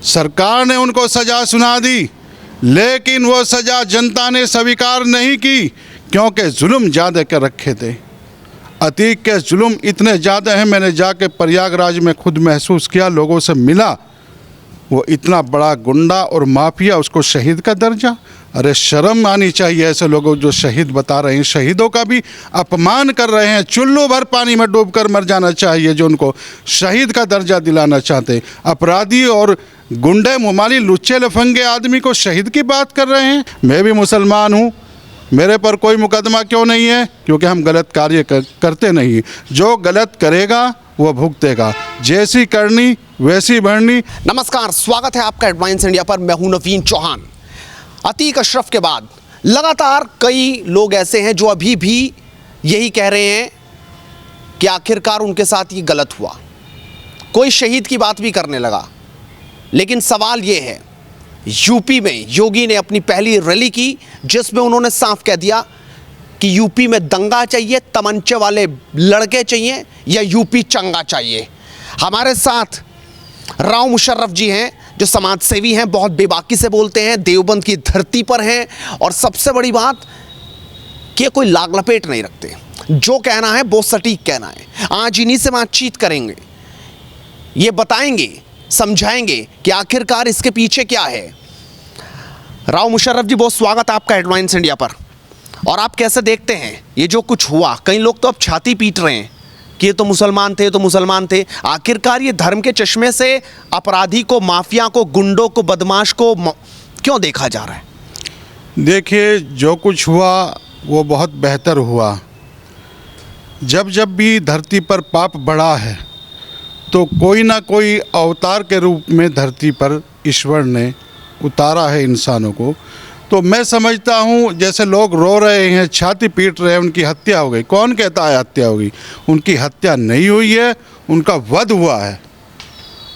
सरकार ने उनको सज़ा सुना दी, लेकिन वो सज़ा जनता ने स्वीकार नहीं की, क्योंकि जुल्म ज़्यादा कर रखे थे। अतीक के जुल्म इतने ज़्यादा हैं, मैंने जाके प्रयागराज में खुद महसूस किया, लोगों से मिला। वो इतना बड़ा गुंडा और माफिया, उसको शहीद का दर्जा। अरे शर्म आनी चाहिए ऐसे लोगों जो शहीद बता रहे हैं। शहीदों का भी अपमान कर रहे हैं। चुल्लू भर पानी में डूबकर मर जाना चाहिए जो उनको शहीद का दर्जा दिलाना चाहते हैं। अपराधी और गुंडे मुमाली लुच्चे लफंगे आदमी को शहीद की बात कर रहे हैं। मैं भी मुसलमान हूँ, मेरे पर कोई मुकदमा क्यों नहीं है? क्योंकि हम गलत कार्य करते नहीं। जो गलत करेगा वो भुगतेगा, जैसी करनी वैसी भरनी। नमस्कार, स्वागत है आपका एडवांस इंडिया पर। मैं हूं नवीन चौहान। अतीक अशरफ के बाद लगातार कई लोग ऐसे हैं जो अभी भी यही कह रहे हैं कि आखिरकार उनके साथ ये गलत हुआ। कोई शहीद की बात भी करने लगा। लेकिन सवाल ये है, यूपी में योगी ने अपनी पहली रैली की जिसमें उन्होंने साफ कह दिया कि यूपी में दंगा चाहिए, तमंचे वाले लड़के चाहिए या यूपी चंगा चाहिए। हमारे साथ राव मुशर्रफ जी हैं जो समाज सेवी हैं, बहुत बेबाकी से बोलते हैं, देवबंद की धरती पर हैं, और सबसे बड़ी बात कि कोई लाग लपेट नहीं रखते। जो कहना है वो सटीक कहना है। आज इन्हीं से बातचीत करेंगे, ये बताएंगे, समझाएंगे कि आखिरकार इसके पीछे क्या है। राव मुशर्रफ जी, बहुत स्वागत आपका एडवांस इंडिया पर। और आप कैसे देखते हैं ये जो कुछ हुआ? कई लोग तो अब छाती पीट रहे हैं कि ये तो मुसलमान थे, तो मुसलमान थे। आखिरकार ये धर्म के चश्मे से अपराधी को, माफिया को, गुंडों को, बदमाश को क्यों देखा जा रहा है? देखिए, जो कुछ हुआ वो बहुत बेहतर हुआ। जब जब भी धरती पर पाप बढ़ा है तो कोई ना कोई अवतार के रूप में धरती पर ईश्वर ने उतारा है इंसानों को। तो मैं समझता हूँ, जैसे लोग रो रहे हैं, छाती पीट रहे हैं, उनकी हत्या हो गई। कौन कहता है हत्या होगी? उनकी हत्या नहीं हुई है, उनका वध हुआ है।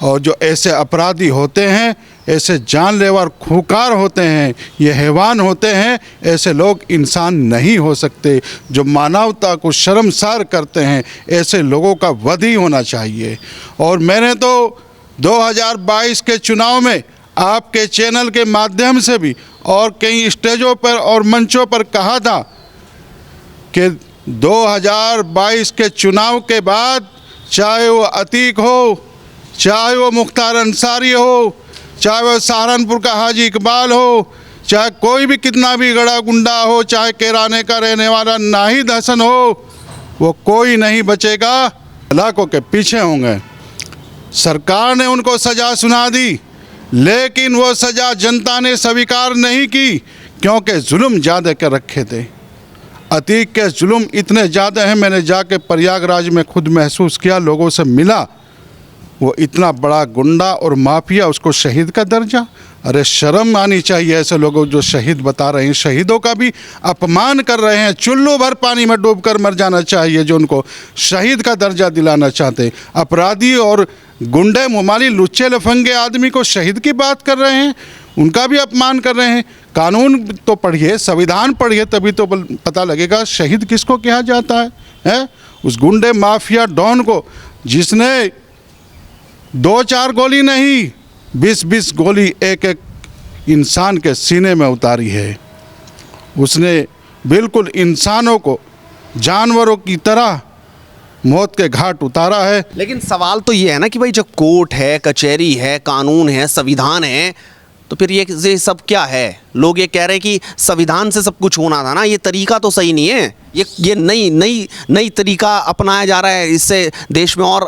और जो ऐसे अपराधी होते हैं, ऐसे जानलेवा और खूंखार होते हैं, ये हैवान होते हैं, ऐसे लोग इंसान नहीं हो सकते। जो मानवता को शर्मसार करते हैं, ऐसे लोगों का वध ही होना चाहिए। और मैंने तो 2022 के चुनाव में आपके चैनल के माध्यम से भी और कई स्टेजों पर और मंचों पर कहा था कि 2022 के चुनाव के बाद, चाहे वो अतीक हो, चाहे वो मुख्तार अंसारी हो, चाहे वो सहारनपुर का हाजी इकबाल हो, चाहे कोई भी कितना भी गड़ा गुंडा हो, चाहे कैराने का रहने वाला नाहिद हसन हो, वो कोई नहीं बचेगा, हलाकों के पीछे होंगे। सरकार ने उनको सज़ा सुना दी, लेकिन वो सज़ा जनता ने स्वीकार नहीं की, क्योंकि जुल्म ज़्यादा कर रखे थे। अतीक के जुल्म इतने ज़्यादा हैं, मैंने जाके प्रयागराज में खुद महसूस किया, लोगों से मिला। वो इतना बड़ा गुंडा और माफिया, उसको शहीद का दर्जा। अरे शर्म आनी चाहिए ऐसे लोगों जो शहीद बता रहे हैं। शहीदों का भी अपमान कर रहे हैं। चुल्लू भर पानी में डूबकर मर जाना चाहिए जो उनको शहीद का दर्जा दिलाना चाहते हैं। अपराधी और गुंडे मुमाली लुच्चे लफंगे आदमी को शहीद की बात कर रहे हैं, उनका भी अपमान कर रहे हैं। कानून तो पढ़िए, संविधान पढ़िए, तभी तो पता लगेगा शहीद किसको कहा जाता है? उस गुंडे माफिया डॉन को, जिसने 2-4 गोली नहीं, 20-20 गोली एक एक इंसान के सीने में उतारी है। उसने बिल्कुल इंसानों को जानवरों की तरह मौत के घाट उतारा है। लेकिन सवाल तो ये है ना कि भाई जब कोर्ट है, कचहरी है, कानून है, संविधान है, तो फिर ये सब क्या है? लोग ये कह रहे हैं कि संविधान से सब कुछ होना था ना, ये तरीका तो सही नहीं है। ये नई तरीका अपनाया जा रहा है, इससे देश में और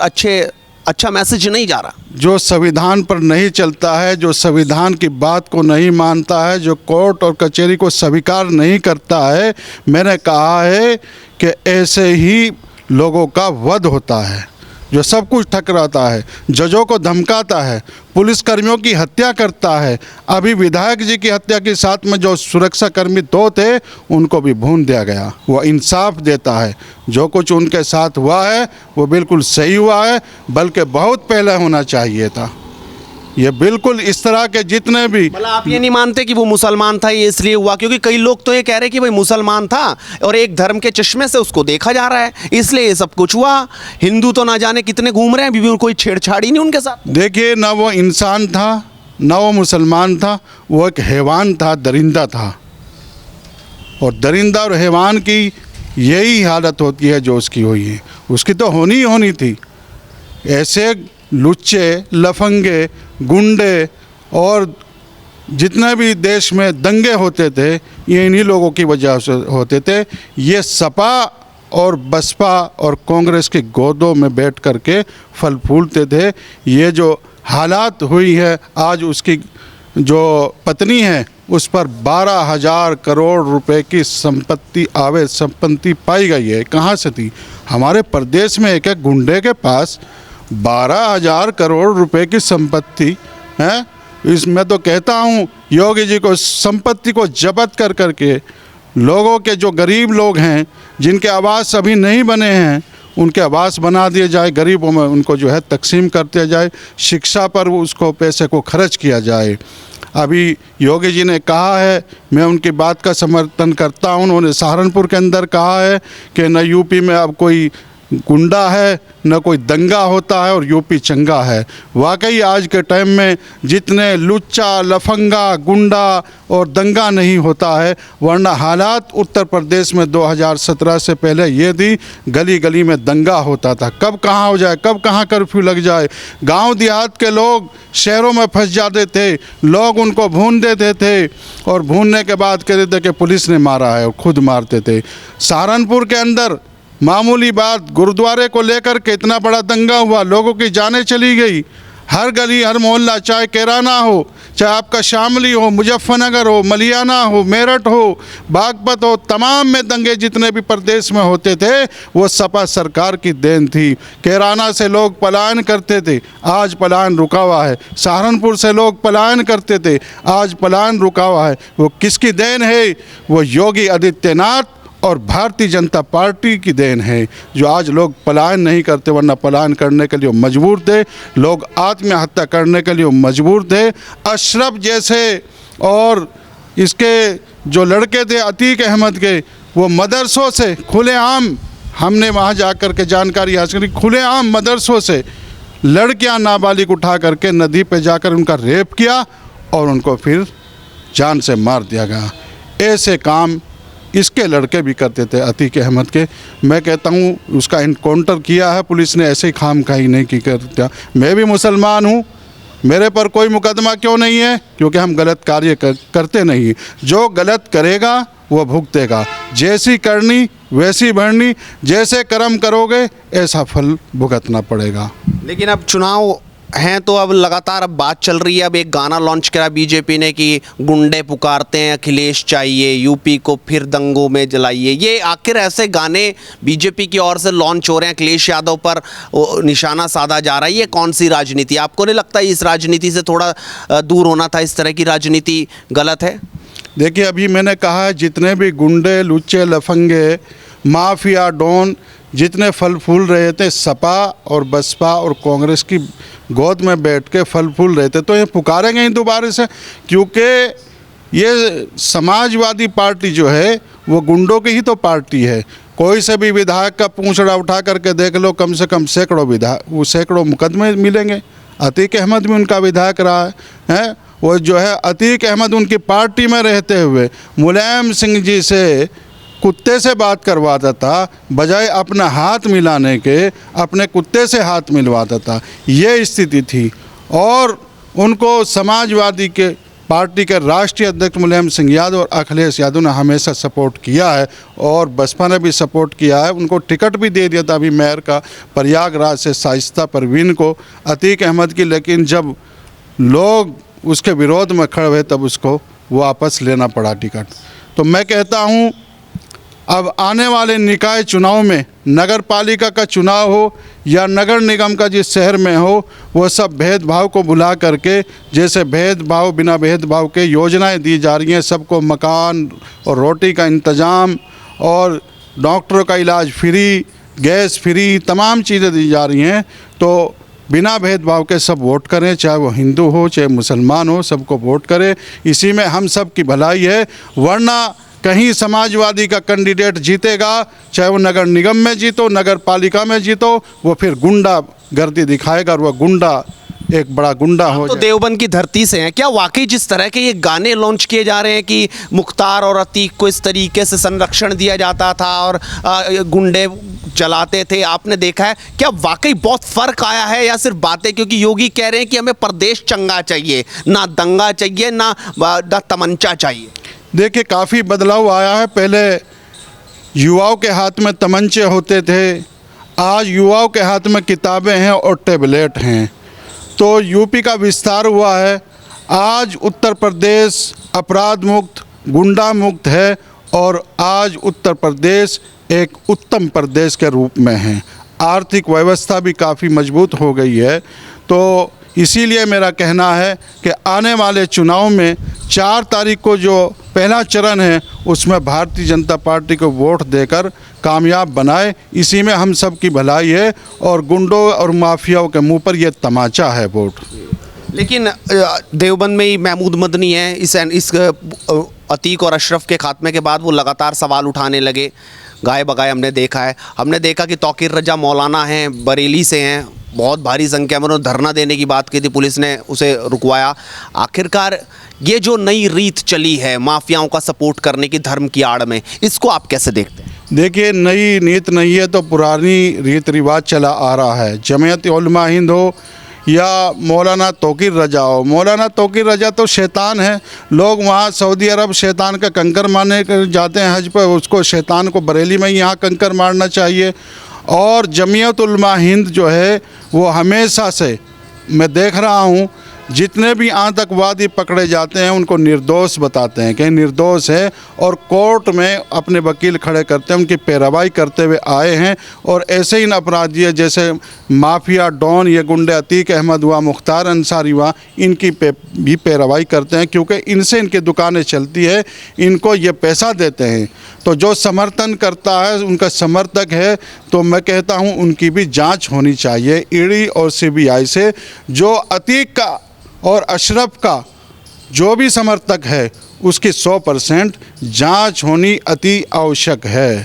अच्छा मैसेज नहीं जा रहा। जो संविधान पर नहीं चलता है, जो संविधान की बात को नहीं मानता है, जो कोर्ट और कचहरी को स्वीकार नहीं करता है, मैंने कहा है कि ऐसे ही लोगों का वध होता है। जो सब कुछ ठकराता है, जजों को धमकाता है, पुलिसकर्मियों की हत्या करता है। अभी विधायक जी की हत्या के साथ में जो सुरक्षाकर्मी 2 थे, उनको भी भून दिया गया। वो इंसाफ देता है। जो कुछ उनके साथ हुआ है वो बिल्कुल सही हुआ है, बल्कि बहुत पहले होना चाहिए था। ये बिल्कुल इस तरह के जितने भी, मतलब आप ये नहीं मानते कि वो मुसलमान था, ये इसलिए हुआ? क्योंकि कई लोग तो ये कह रहे हैं कि भाई मुसलमान था और एक धर्म के चश्मे से उसको देखा जा रहा है, इसलिए ये सब कुछ हुआ। हिंदू तो ना जाने कितने घूम रहे हैं, अभी भी कोई छेड़छाड़ी नहीं उनके साथ। देखिए, ना वो इंसान था, ना वो मुसलमान था, वो एक हैवान था, दरिंदा था। और दरिंदा और हैवान की यही हालत होती है जो उसकी हुई है, उसकी तो होनी ही होनी थी। ऐसे लुच्चे, लफंगे, गुंडे और जितने भी देश में दंगे होते थे ये इन्हीं लोगों की वजह से होते थे। ये सपा और बसपा और कांग्रेस की गोदों में बैठ कर के फल फूलते थे। ये जो हालात हुई है आज, उसकी जो पत्नी है उस पर 12,000 करोड़ रुपए की संपत्ति, अवैध संपत्ति पाई गई है। कहाँ से थी? हमारे प्रदेश में एक एक गुंडे के पास 12,000 करोड़ रुपए की संपत्ति है। इसमें तो कहता हूँ योगी जी को संपत्ति को जब्त कर करके लोगों के, जो गरीब लोग हैं जिनके आवास अभी नहीं बने हैं, उनके आवास बना दिए जाए, गरीबों में उनको जो है तकसीम करते जाए, शिक्षा पर उसको पैसे को खर्च किया जाए। अभी योगी जी ने कहा है, मैं उनकी बात का समर्थन करता हूँ, उन्होंने सहारनपुर के अंदर कहा है कि न यूपी में अब कोई गुंडा है न कोई दंगा होता है और यूपी चंगा है। वाकई आज के टाइम में जितने लुच्चा, लफंगा, गुंडा और दंगा नहीं होता है, वरना हालात उत्तर प्रदेश में 2017 से पहले ये थी, गली गली में दंगा होता था। कब कहाँ हो जाए, कब कहाँ कर्फ्यू लग जाए। गांव देहात के लोग शहरों में फंस जाते थे, लोग उनको भून देते थे और भूनने के बाद कहते थे कि पुलिस ने मारा है और खुद मारते थे। सहारनपुर के अंदर मामूली बात, गुरुद्वारे को लेकर के इतना बड़ा दंगा हुआ, लोगों की जानें चली गई। हर गली, हर मोहल्ला, चाहे कैराना हो, चाहे आपका शामली हो, मुजफ्फरनगर हो, मलियाना हो, मेरठ हो, बागपत हो, तमाम में दंगे जितने भी प्रदेश में होते थे वो सपा सरकार की देन थी। कैराना से लोग पलायन करते थे, आज पलायन रुका हुआ है। सहारनपुर से लोग पलायन करते थे, आज पलायन रुका हुआ है। वो किसकी देन है? वो योगी आदित्यनाथ और भारतीय जनता पार्टी की देन है, जो आज लोग पलायन नहीं करते, वरना पलायन करने के लिए मजबूर थे, लोग आत्महत्या करने के लिए मजबूर थे। अशरफ जैसे और इसके जो लड़के थे अतीक अहमद के, वो मदरसों से खुलेआम, हमने वहाँ जा कर के जानकारी हासिल की, खुलेआम मदरसों से लड़कियाँ नाबालिग उठा करके नदी पे जाकर उनका रेप किया और उनको फिर जान से मार दिया गया। ऐसे काम इसके लड़के भी करते थे, अतीक अहमद के। मैं कहता हूँ उसका इनकाउंटर किया है पुलिस ने, ऐसे ही खामखाई नहीं की करता। मैं भी मुसलमान हूँ, मेरे पर कोई मुकदमा क्यों नहीं है? क्योंकि हम गलत कार्य करते नहीं। जो गलत करेगा वो भुगतेगा, जैसी करनी वैसी भरनी, जैसे कर्म करोगे ऐसा फल भुगतना पड़ेगा। लेकिन अब चुनाव हैं तो अब लगातार अब बात चल रही है। अब एक गाना लॉन्च करा बीजेपी ने कि गुंडे पुकारते हैं अखिलेश चाहिए, यूपी को फिर दंगों में जलाइए। ये आखिर ऐसे गाने बीजेपी की ओर से लॉन्च हो रहे हैं, अखिलेश यादव पर निशाना साधा जा रहा है। ये कौन सी राजनीति? आपको नहीं लगता इस राजनीति से थोड़ा दूर होना था? इस तरह की राजनीति गलत है? देखिए, अभी मैंने कहा है जितने भी गुंडे, लुच्चे, लफंगे, माफिया, डॉन जितने फल फूल रहे थे, सपा और बसपा और कांग्रेस की गोद में बैठ के फल फूल रहे थे, तो ये पुकारेंगे ही दोबारा से। क्योंकि ये समाजवादी पार्टी जो है वो गुंडों की ही तो पार्टी है। कोई से भी विधायक का पूंछड़ा उठा करके देख लो, कम से कम सैकड़ों विधायक, वो सैकड़ों मुकदमे मिलेंगे। अतीक अहमद भी उनका विधायक रहा है। वो जो है अतीक अहमद उनकी पार्टी में रहते हुए मुलायम सिंह जी से कुत्ते से बात करवाता था, बजाय अपना हाथ मिलाने के अपने कुत्ते से हाथ मिलवाता था। ये स्थिति थी। और उनको समाजवादी के पार्टी के राष्ट्रीय अध्यक्ष मुलायम सिंह यादव और अखिलेश यादव ने हमेशा सपोर्ट किया है और बसपा ने भी सपोर्ट किया है। उनको टिकट भी दे दिया था अभी मेयर का, प्रयागराज से शाइस्ता परवीन को, अतीक अहमद की। लेकिन जब लोग उसके विरोध में खड़े हुए तब उसको वापस लेना पड़ा टिकट। तो मैं कहता हूँ अब आने वाले निकाय चुनाव में, नगर पालिका का चुनाव हो या नगर निगम का जिस शहर में हो, वो सब भेदभाव को भुला करके, जैसे भेदभाव बिना भेदभाव के योजनाएं दी जा रही हैं, सबको मकान और रोटी का इंतज़ाम और डॉक्टरों का इलाज फ्री, गैस फ्री, तमाम चीज़ें दी जा रही हैं, तो बिना भेदभाव के सब वोट करें, चाहे वो हिंदू हो चाहे मुसलमान हो, सबको वोट करें। इसी में हम सब की भलाई है। वरना कहीं समाजवादी का कैंडिडेट जीतेगा, चाहे वो नगर निगम में जीतो, नगर पालिका में जीतो, वो फिर गुंडा गर्दी दिखाएगा और वह गुंडा एक बड़ा गुंडा हो तो जाए। देवबंद की धरती से हैं, क्या वाकई जिस तरह के ये गाने लॉन्च किए जा रहे हैं कि मुख्तार और अतीक को इस तरीके से संरक्षण दिया जाता था और गुंडे चलाते थे, आपने देखा है, क्या वाकई बहुत फर्क आया है या सिर्फ बातें? क्योंकि योगी कह रहे हैं कि हमें प्रदेश चंगा चाहिए, ना दंगा चाहिए, ना तमंचा चाहिए। देखिए काफ़ी बदलाव आया है। पहले युवाओं के हाथ में तमंचे होते थे, आज युवाओं के हाथ में किताबें हैं और टैबलेट हैं। तो यूपी का विस्तार हुआ है। आज उत्तर प्रदेश अपराध मुक्त, गुंडा मुक्त है और आज उत्तर प्रदेश एक उत्तम प्रदेश के रूप में है। आर्थिक व्यवस्था भी काफ़ी मजबूत हो गई है। तो इसीलिए मेरा कहना है कि आने वाले चुनाव में 4 तारीख को जो पहला चरण है उसमें भारतीय जनता पार्टी को वोट देकर कामयाब बनाए। इसी में हम सब की भलाई है और गुंडों और माफियाओं के मुंह पर यह तमाचा है वोट। लेकिन देवबंद में ही महमूद मदनी है, इस अतीक और अशरफ के खात्मे के बाद वो लगातार सवाल उठाने लगे, गाए बगाए हमने देखा कि तौकीर रजा मौलाना हैं, बरेली से हैं, बहुत भारी संख्या में उन्होंने धरना देने की बात की थी, पुलिस ने उसे रुकवाया। आखिरकार ये जो नई रीत चली है माफियाओं का सपोर्ट करने की धर्म की आड़ में, इसको आप कैसे देखते हैं? देखिए नई नीत नहीं है तो पुरानी रीत रिवाज चला आ रहा है। जमीयत उलमा हिंद हो या मौलाना तौकीर रजा हो, मौलाना तौकीर रजा तो शैतान है। लोग वहाँ सऊदी अरब शैतान का कंकर मारने जाते हैं हज पर, उसको शैतान को बरेली में यहाँ कंकर मारना चाहिए। और जमीयत उलमा हिंद जो है वो हमेशा से मैं देख रहा हूँ जितने भी आतंकवादी पकड़े जाते हैं उनको निर्दोष बताते हैं कि निर्दोष है और कोर्ट में अपने वकील खड़े करते हैं, उनकी पैरवाई करते हुए आए हैं। और ऐसे ही अपराधी जैसे माफिया डॉन ये गुंडे अतीक अहमद हुआ, मुख्तार अंसारी हुआ, इनकी भी पैरवाई करते हैं क्योंकि इनसे इनकी दुकानें चलती है, इनको ये पैसा देते हैं। तो जो समर्थन करता है उनका समर्थक है तो मैं कहता हूँ उनकी भी जाँच होनी चाहिए ईडी और CBI से। जो अतीक का और अशरफ का जो भी समर्थक है उसकी 100% जांच होनी अति आवश्यक है।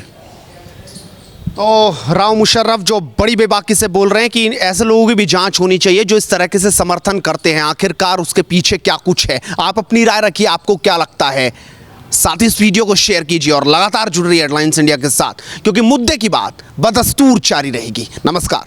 तो राव मुशर्रफ जो बड़ी बेबाकी से बोल रहे हैं कि ऐसे लोगों की भी जांच होनी चाहिए जो इस तरह से समर्थन करते हैं, आखिरकार उसके पीछे क्या कुछ है। आप अपनी राय रखिए, आपको क्या लगता है। साथ ही इस वीडियो को शेयर कीजिए और लगातार जुड़ रही हेडलाइंस इंडिया के साथ, क्योंकि मुद्दे की बात बदस्तूर जारी रहेगी। नमस्कार।